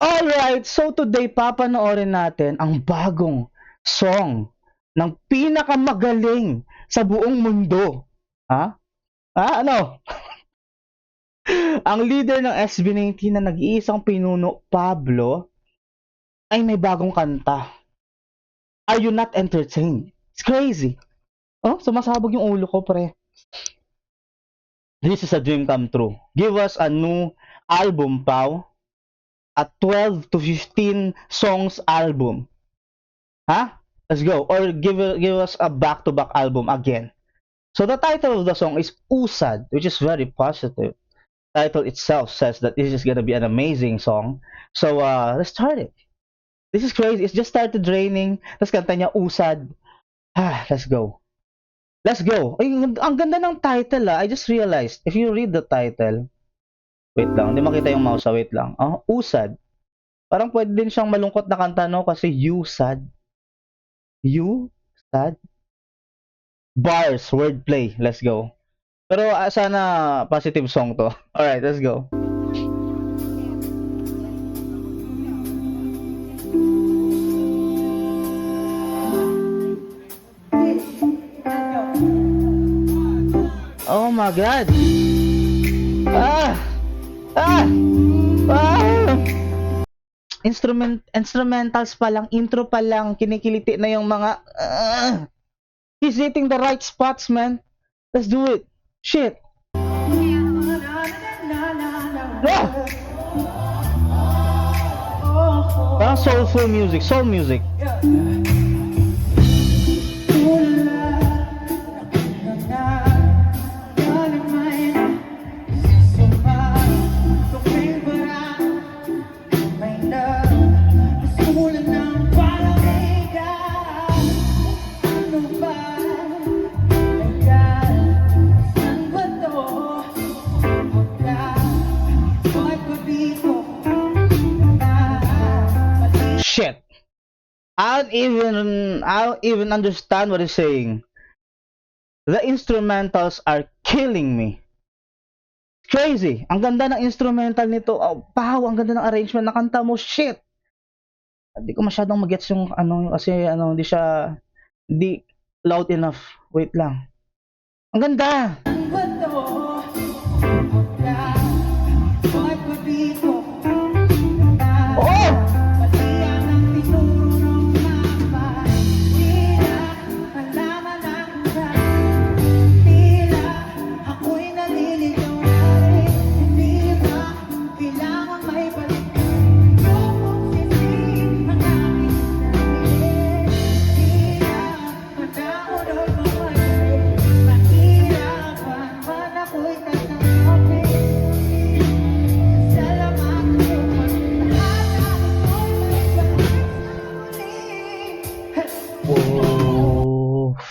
Alright, so today papanoorin natin ang bagong song ng pinakamagaling sa buong mundo. Ha? Ano? Ang leader ng SB19 na nag-iisang pinuno, Pablo, ay may bagong kanta. Are you not entertained? It's crazy. Oh, sumasabog yung ulo ko, pre. This is a dream come true. Give us a new album, Pao. A 12 to 15 songs album. Ha? Let's go. Or give us a back-to-back album again. So the title of the song is Usad, which is very positive. Title itself says that this is gonna be an amazing song. So let's start it. This is crazy. It's just started raining. Tapos kanta niya Usad. Let's go. Let's go. Ay, ang ganda ng title I just realized. If you read the title, wait lang, hindi makita yung mouse. Wait lang. Usad. Parang pwede din siyang malungkot na kanta, no? Kasi you sad. You sad. Bars, wordplay. Let's go. Pero sana positive song to. Alright, let's go. Oh my God. Instrumentals pa lang, intro pa lang, kinikiliti na yung mga he's hitting the right spots, man. Let's do it. Shit. Parang soulful music, soul music. Shit. I don't even understand what he's saying. The instrumentals are killing me. Crazy. Ang ganda ng instrumental nito. Wow, ang ganda ng arrangement ng kanta mo. Shit. Hindi ko masyadong magets yung kasi hindi loud enough. Wait lang. Ang ganda.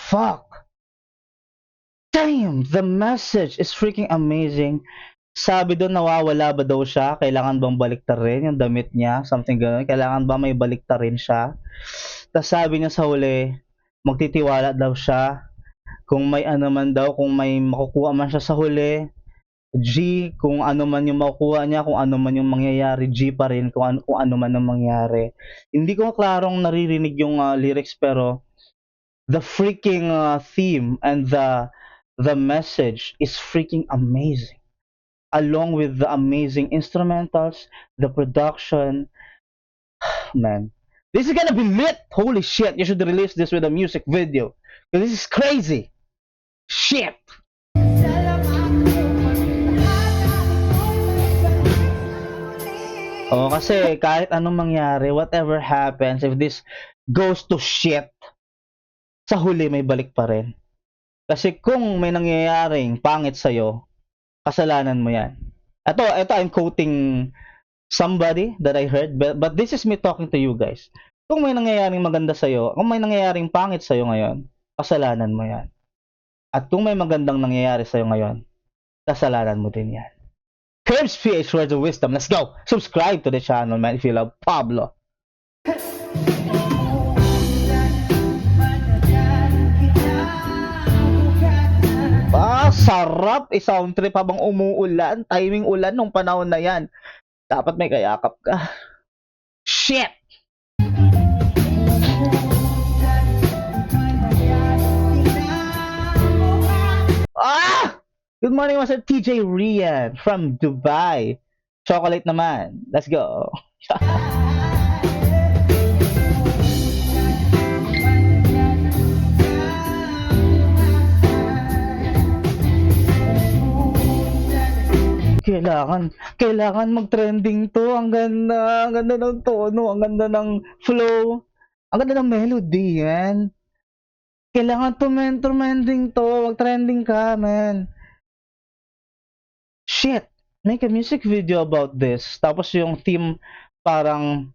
Fuck. Damn, the message is freaking amazing. Sabi doon, nawawala ba daw siya? Kailangan bang baliktarin yung damit niya? Something gano'n. Kailangan ba may baliktarin siya? Tapos sabi niya sa huli, magtitiwala daw siya. Kung may man daw, kung may makukuha man siya sa huli, G, kung ano man yung makukuha niya, kung ano man yung mangyayari, G pa rin, kung ano man ang mangyari. Hindi ko klarong naririnig yung lyrics, pero the freaking theme and the message is freaking amazing. Along with the amazing instrumentals, the production, man, this is gonna be lit. Holy shit, you should release this with a music video, because this is crazy. Shit. Kasi kahit anong mangyari, whatever happens, if this goes to shit, sa huli may balik pa rin. Kasi kung may nangyayaring pangit sa'yo, kasalanan mo yan. Ito I'm quoting somebody that I heard, but this is me talking to you guys. Kung may nangyayaring maganda sa'yo, kung may nangyayaring pangit sa'yo ngayon, kasalanan mo yan. At kung may magandang nangyayari sa'yo ngayon, kasalanan mo din yan. Curbs PH, words of wisdom. Let's go! Subscribe to the channel, man, if you love Pablo. Sarap! Sound trip habang umuulan. Timing ulan nung panahon na yan. Dapat may kayakap ka. Shit! Ah! Good morning, Mr. TJ Rian from Dubai. Chocolate naman. Let's go. Kailangan mag-trending to. Ang ganda ng tono, ang ganda ng flow, ang ganda ng melody, man. Kailangan trending to, mag-trending ka, man. Shit, make a music video about this. Tapos yung theme parang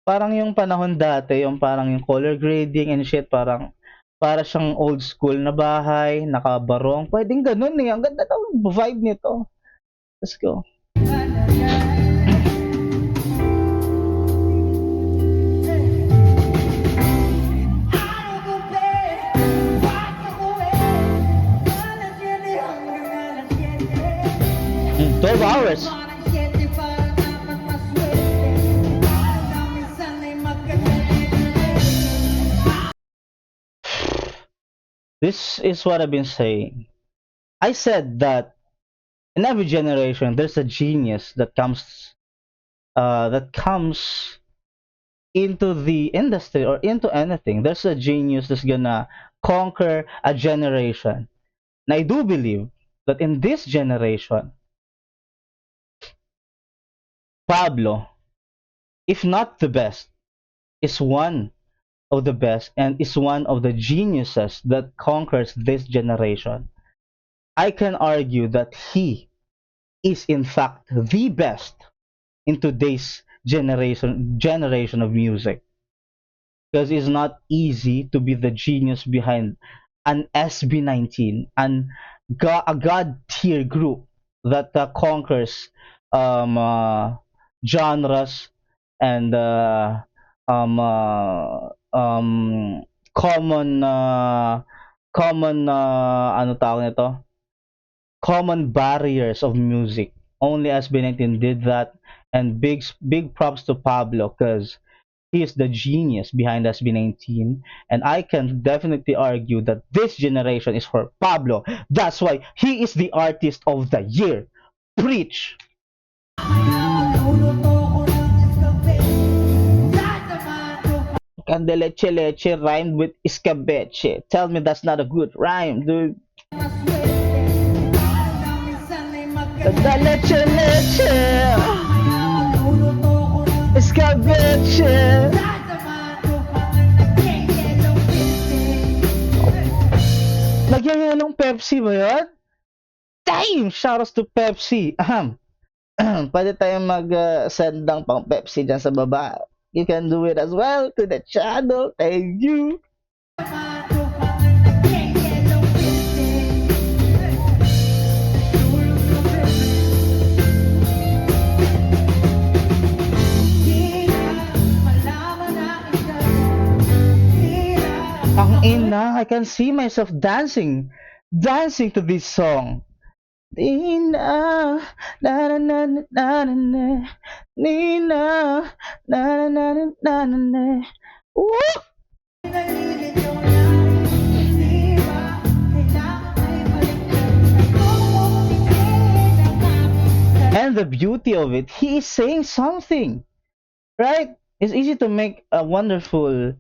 yung panahon dati, yung parang yung color grading and shit, para siyang old school na bahay, nakabarong. Pwedeng ganun eh. Ang ganda ng vibe nito. Let's go. Mm, 12 hours. This is what I've been saying. I said that in every generation there's a genius that comes into the industry or into anything. There's a genius that's gonna conquer a generation. And I do believe that in this generation, Pablo, if not the best, is one of the best and is one of the geniuses that conquers this generation. I can argue that he is in fact the best in today's generation of music, because it's not easy to be the genius behind an SB19 and a god tier group that conquers genres and ano tawag nito, common barriers of music. Only SB19 did that, and big props to Pablo, because he is the genius behind SB19, and I can definitely argue that this generation is for Pablo. That's why he is the artist of the year. Preach. Candeleche rhymed with escabeche. Tell me that's not a good rhyme, dude. Candeleche escabeche. Lagyan niya ng Pepsi ba yun? Damn! Shoutouts to Pepsi. Pwede tayong mag-send ng pang Pepsi dyan sa baba. You can do it as well to the channel. Thank you. Ang ina, I can see myself dancing to this song. Nina, na na na na na na, Nina, na na na na na na na. Woo! And the beauty of it, he is saying something, right? It's easy to make a wonderful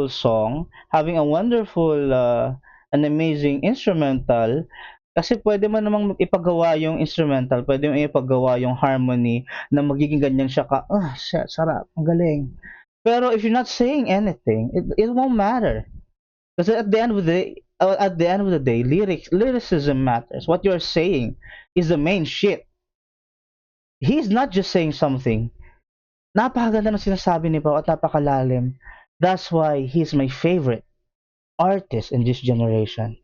song, having a wonderful an amazing instrumental, kasi pwede man namang ipagawa yung instrumental, pwede mo ipagawa yung harmony na magiging ganyan siya ka, shit, sarap, ang galing. Pero if you're not saying anything, it won't matter. Kasi at the end of the day, lyricism matters. What you're saying is the main shit. He's not just saying something. Napakaganda ng sinasabi ni Pao at napakalalim. That's why he's my favorite artist in this generation.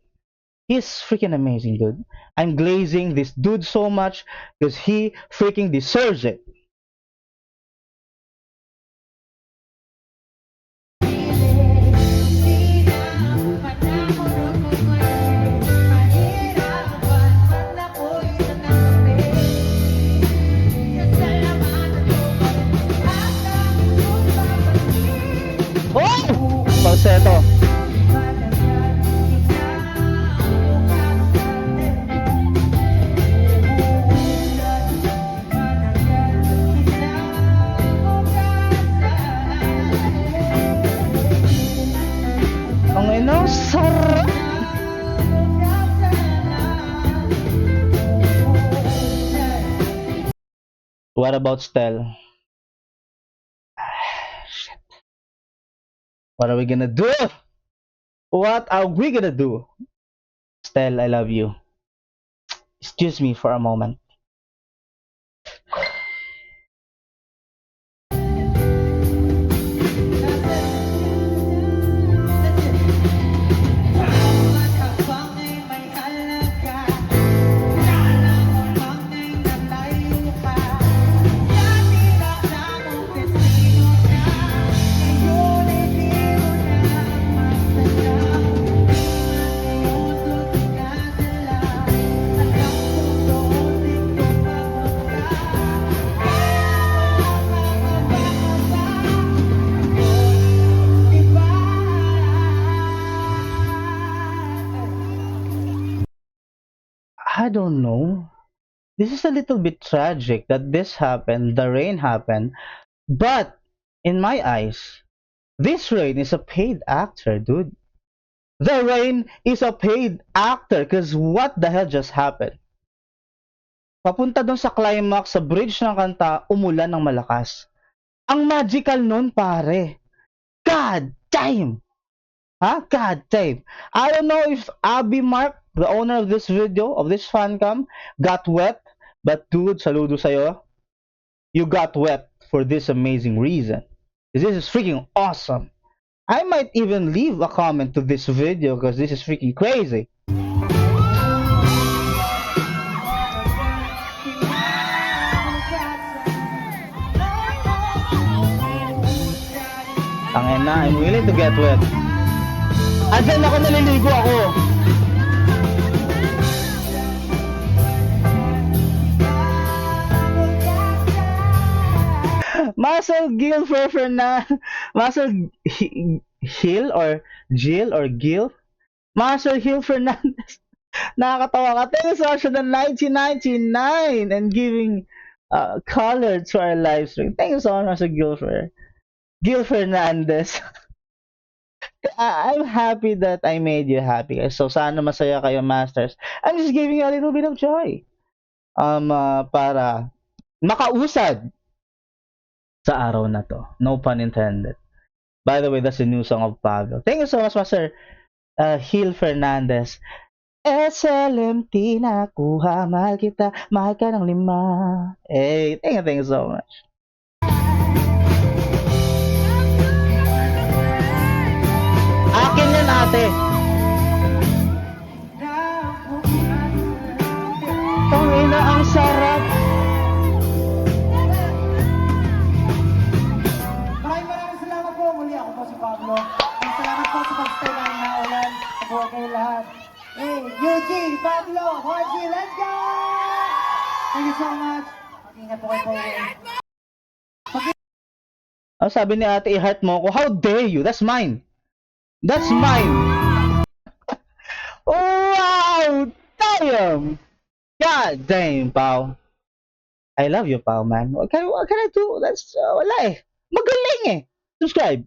He's freaking amazing, dude. I'm glazing this dude so much because he freaking deserves it. Ito. Ang ina, sarap! What about Stel? Shit. What are we gonna do? What are we gonna do? Stel, I love you. Excuse me for a moment. I don't know. This is a little bit tragic that this happened, the rain happened, but in my eyes, this Rain is a paid actor, dude. The Rain is a paid actor because what the hell just happened? Papunta dun sa climax, sa bridge ng kanta, umulan ng malakas. Ang magical nun, pare. God damn! Huh? God damn. I don't know if Abby Mark, the owner of this video, of this fan cam, got wet. But dude, saludo sa'yo. You got wet for this amazing reason. This is freaking awesome. I might even leave a comment to this video because this is freaking crazy. Tangina, I'm willing to get wet. Andyan ako, naliligo ako. Marcel Gilfer Fernandez, Marcel Hill or Jill or Gil, Marcel Hill Fernandez. Nakakatawa ka. Thank you so much for the 1999 and giving color to our live stream. Thank you so much, Marcel Gilfer. Gil Fernandez. I'm happy that I made you happy. So sana masaya kayo, Masters. I'm just giving you a little bit of joy. Para makausad sa araw na to. No pun intended. By the way, that's the new song of Pablo. Thank you so much, Master Gil Fernandez. SLMT na kuha, mahal kita, mahal ka ng 5. Hey, thank you so much. Akin yan, ate. Tangina, ang sarap. Maraming salamat po. Muli ako po si Pablo. Salamat po sa pag-stay namin na ulan. Ako kayo lahat. Hey, Eugene, Pablo, Jorge, let's go! Thank you so much. Mag-ingat po kayo po. Ang sabi ni ate, i-heart mo ako. How dare you? That's mine. That's mine. Wow! Damn! God damn, pal. I love you, pal, man. What can I do? That's, wala eh. Magaling eh. Subscribe.